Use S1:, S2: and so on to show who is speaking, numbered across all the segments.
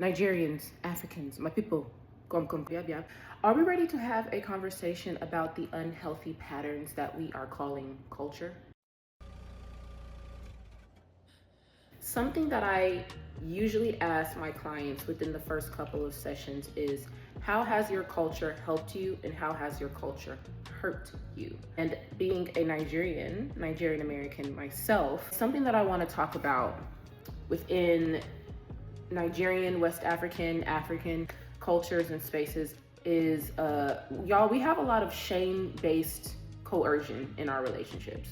S1: Nigerians, Africans, my people, come, yeah. Are we ready to have a conversation about the unhealthy patterns that we are calling culture? Something that I usually ask my clients within the first couple of sessions is, how has your culture helped you and how has your culture hurt you? And being a Nigerian American myself, something that I want to talk about within Nigerian, West African cultures and spaces is, y'all, we have a lot of shame-based coercion in our relationships.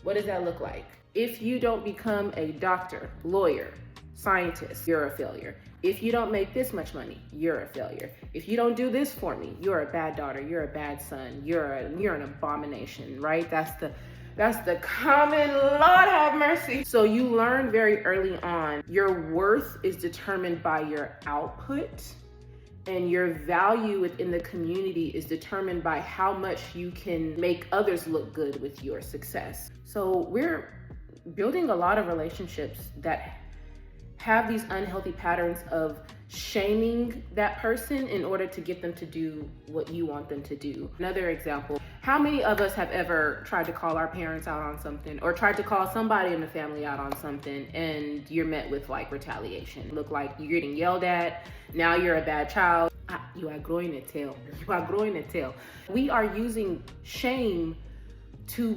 S1: What does that look like? If you don't become a doctor, lawyer, scientist, you're a failure. If you don't make this much money, you're a failure. If you don't do this for me, you're a bad daughter, you're a bad son, you're an abomination, right? That's the common, Lord have mercy. So you learn very early on, your worth is determined by your output, and your value within the community is determined by how much you can make others look good with your success. So we're building a lot of relationships that have these unhealthy patterns of shaming that person in order to get them to do what you want them to do. Another example, how many of us have ever tried to call our parents out on something or tried to call somebody in the family out on something and you're met with like retaliation? Look like you're getting yelled at, now you're a bad child. You are growing a tail. You are growing a tail. We are using shame to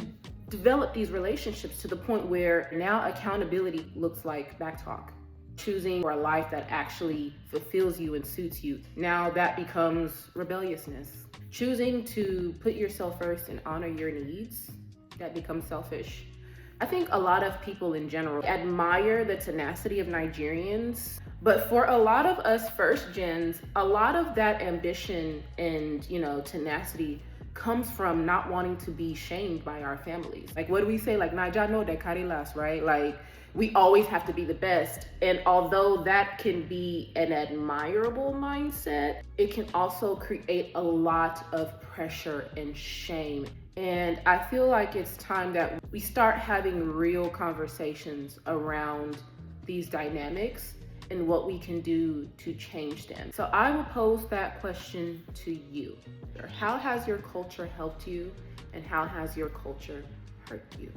S1: develop these relationships to the point where now accountability looks like backtalk. Choosing for a life that actually fulfills you and suits you, now that becomes rebelliousness. Choosing to put yourself first and honor your needs, that becomes selfish. I think a lot of people in general admire the tenacity of Nigerians, but for a lot of us first gens, a lot of that ambition and, tenacity comes from not wanting to be shamed by our families. Like, what do we say? Like, Naija no de carry last, right? Like, we always have to be the best. And although that can be an admirable mindset, it can also create a lot of pressure and shame. And I feel like it's time that we start having real conversations around these dynamics and what we can do to change them. So I will pose that question to you. How has your culture helped you and how has your culture hurt you?